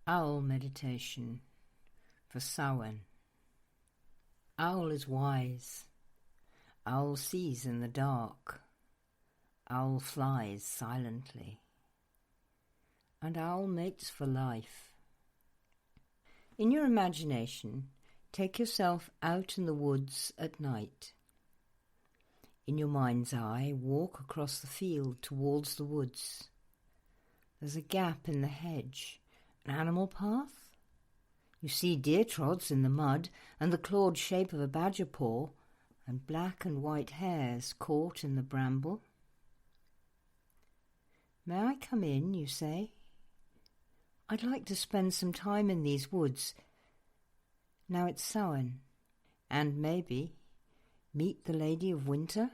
Owl meditation for Samhain. Owl is wise. Owl sees in the dark. Owl flies silently. And owl mates for life. In your imagination, take yourself out in the woods at night. In your mind's eye, walk across the field towards the woods. There's a gap in the hedge, an animal path. You see deer trods in the mud and the clawed shape of a badger paw and black and white hairs caught in the bramble. May I come in, you say? I'd like to spend some time in these woods. Now it's Samhain, and maybe meet the Lady of Winter.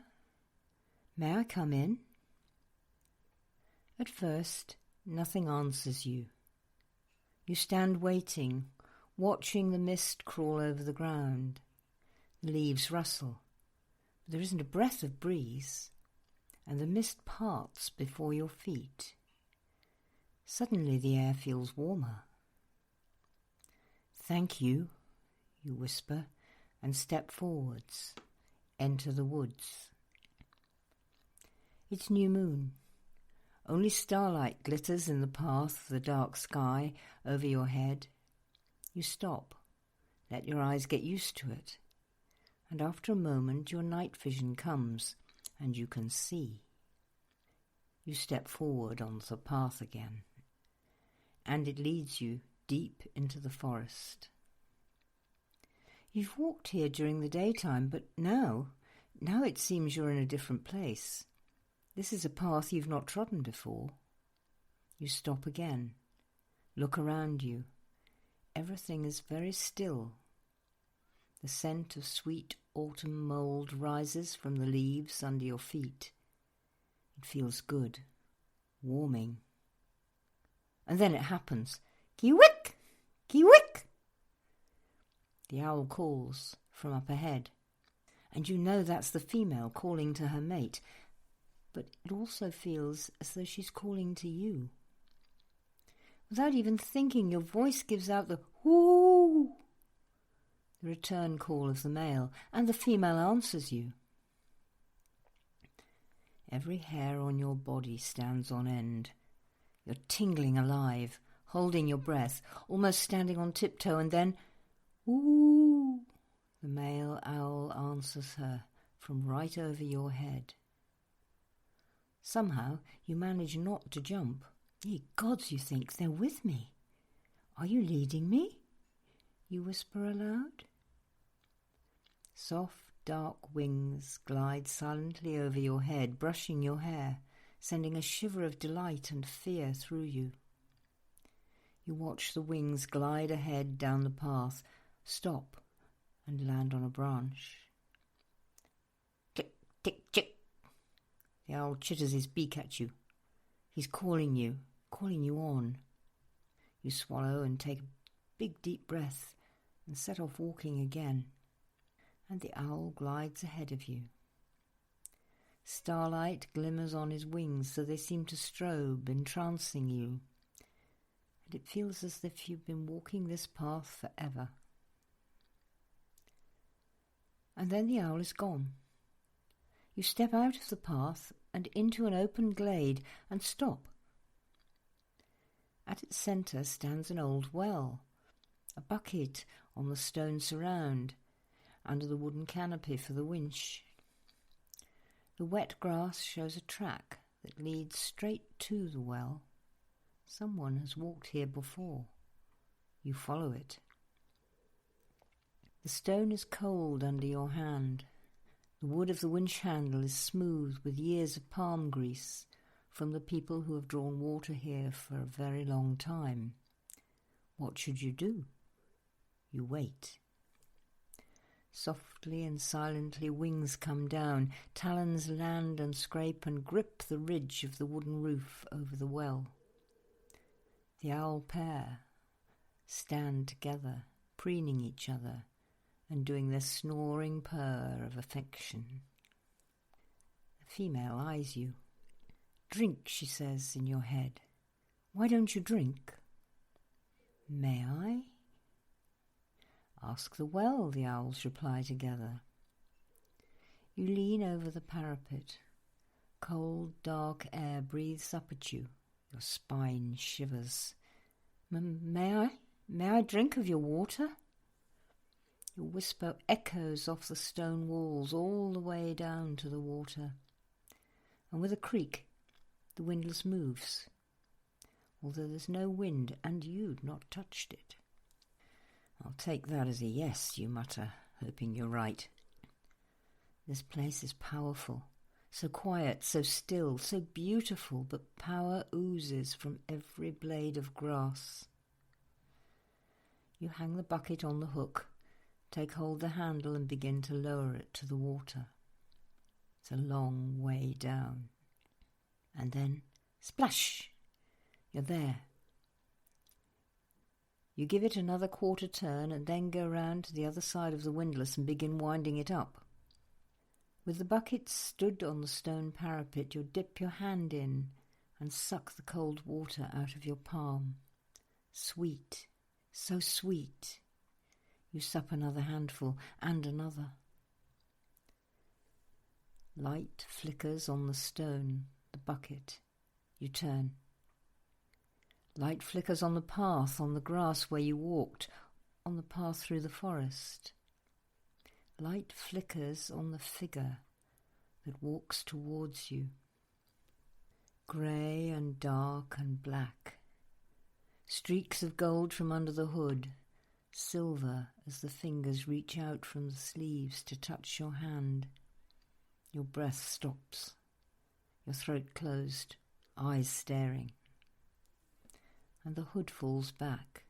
May I come in? At first, nothing answers you. You stand waiting, watching the mist crawl over the ground. The leaves rustle, but there isn't a breath of breeze, and the mist parts before your feet. Suddenly the air feels warmer. Thank you, you whisper, and step forwards. Enter the woods. It's new moon. Only starlight glitters in the path of the dark sky over your head. You stop, let your eyes get used to it, and after a moment your night vision comes and you can see. You step forward onto the path again, and it leads you deep into the forest. You've walked here during the daytime, but now it seems you're in a different place. This is a path you've not trodden before. You stop again. Look around you. Everything is very still. The scent of sweet autumn mould rises from the leaves under your feet. It feels good, warming. And then it happens. Kee-wick! Kee-wick! The owl calls from up ahead, and you know that's the female calling to her mate. But it also feels as though she's calling to you. Without even thinking, your voice gives out the whoo, the return call of the male, and the female answers you. Every hair on your body stands on end. You're tingling alive, holding your breath, almost standing on tiptoe, and then, whoo, the male owl answers her from right over your head. Somehow you manage not to jump. Ye gods, you think, they're with me. Are you leading me? You whisper aloud. Soft, dark wings glide silently over your head, brushing your hair, sending a shiver of delight and fear through you. You watch the wings glide ahead down the path, stop, and land on a branch. Tick, tick, tick. The owl chitters his beak at you. He's calling you on. You swallow and take a big deep breath and set off walking again. And the owl glides ahead of you. Starlight glimmers on his wings so they seem to strobe, entrancing you. And it feels as if you've been walking this path forever. And then the owl is gone. You step out of the path and into an open glade and stop. At its centre stands an old well, a bucket on the stone surround, under the wooden canopy for the winch. The wet grass shows a track that leads straight to the well. Someone has walked here before. You follow it. The stone is cold under your hand. The wood of the winch handle is smooth with years of palm grease from the people who have drawn water here for a very long time. What should you do? You wait. Softly and silently wings come down, talons land and scrape and grip the ridge of the wooden roof over the well. The owl pair stand together, preening each other, and doing their snoring purr of affection. The female eyes you. Drink, she says in your head. Why don't you drink? May I? Ask the well, the owls reply together. You lean over the parapet. Cold, dark air breathes up at you. Your spine shivers. May I? May I drink of your water? Your whisper echoes off the stone walls all the way down to the water. And with a creak, the windlass moves, although there's no wind and you'd not touched it. I'll take that as a yes, you mutter, hoping you're right. This place is powerful, so quiet, so still, so beautiful, but power oozes from every blade of grass. You hang the bucket on the hook, take hold the handle and begin to lower it to the water. It's a long way down. And then, splash! You're there. You give it another quarter turn and then go round to the other side of the windlass and begin winding it up. With the bucket stood on the stone parapet, you'll dip your hand in and suck the cold water out of your palm. Sweet, so sweet. You sup another handful and another. Light flickers on the stone, the bucket. You turn. Light flickers on the path, on the grass where you walked, on the path through the forest. Light flickers on the figure that walks towards you. Grey and dark and black. Streaks of gold from under the hood, silver as the fingers reach out from the sleeves to touch your hand. Your breath stops, your throat closed, eyes staring. And the hood falls back.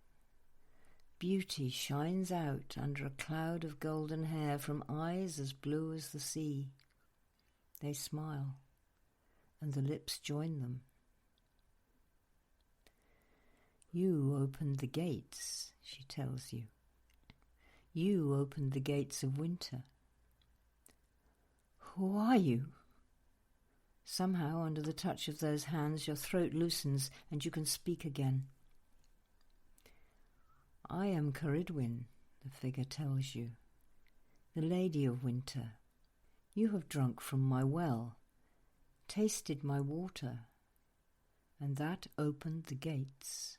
Beauty shines out under a cloud of golden hair from eyes as blue as the sea. They smile, and the lips join them. You opened the gates, she tells you. You opened the gates of winter. Who are you? Somehow, under the touch of those hands, your throat loosens and you can speak again. I am Ceridwen, the figure tells you, the Lady of Winter. You have drunk from my well, tasted my water, and that opened the gates.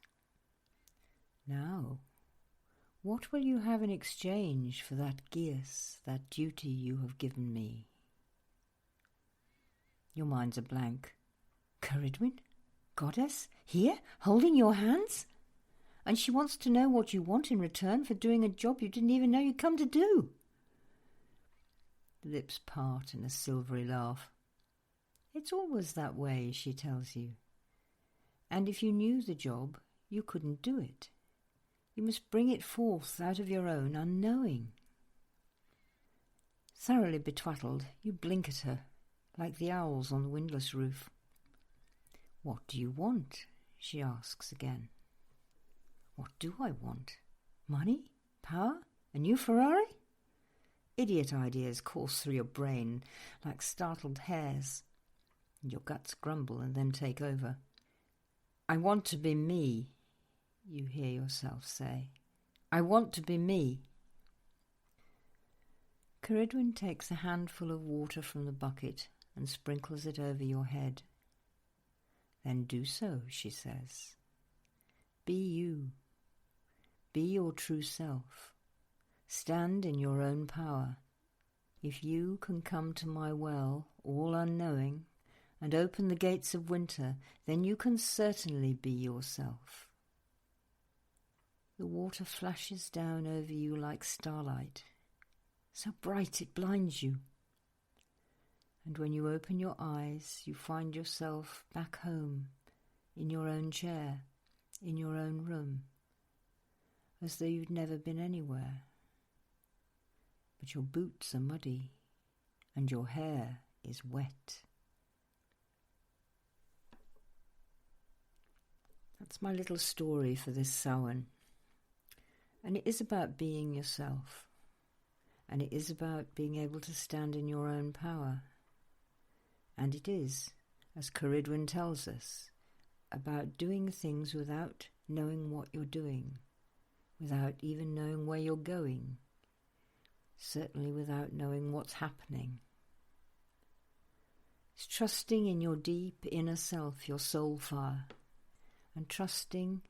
Now, what will you have in exchange for that geas, that duty you have given me? Your mind's a blank. Ceridwen? Goddess? Here? Holding your hands? And she wants to know what you want in return for doing a job you didn't even know you'd come to do. The lips part in a silvery laugh. It's always that way, she tells you. And if you knew the job, you couldn't do it. You must bring it forth out of your own unknowing. Thoroughly betwattled, you blink at her, like the owls on the windlass roof. What do you want? She asks again. What do I want? Money? Power? A new Ferrari? Idiot ideas course through your brain like startled hares, and your guts grumble and then take over. I want to be me, you hear yourself say. I want to be me. Ceridwen takes a handful of water from the bucket and sprinkles it over your head. Then do so, she says. Be you. Be your true self. Stand in your own power. If you can come to my well, all unknowing, and open the gates of winter, then you can certainly be yourself. The water flashes down over you like starlight, so bright it blinds you. And when you open your eyes, you find yourself back home, in your own chair, in your own room, as though you'd never been anywhere. But your boots are muddy, and your hair is wet. That's my little story for this Samhain. And it is about being yourself. And it is about being able to stand in your own power. And it is, as Ceridwen tells us, about doing things without knowing what you're doing, without even knowing where you're going, certainly without knowing what's happening. It's trusting in your deep inner self, your soul fire, and trusting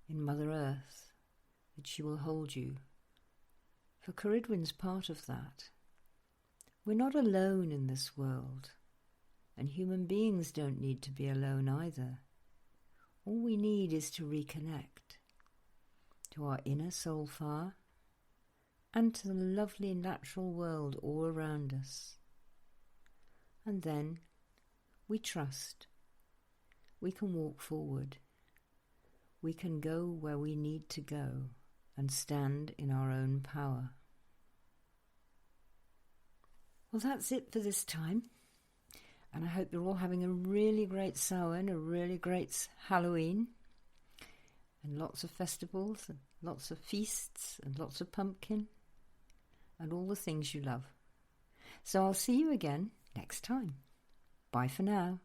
in Mother Earth that she will hold you. For Ceridwen's part of that. We're not alone in this world, and human beings don't need to be alone either. All we need is to reconnect to our inner soul fire and to the lovely natural world all around us. And then we trust. We can walk forward. We can go where we need to go and stand in our own power. Well, that's it for this time. And I hope you're all having a really great Samhain, a really great Halloween, and lots of festivals, and lots of feasts, and lots of pumpkin, and all the things you love. So I'll see you again next time. Bye for now.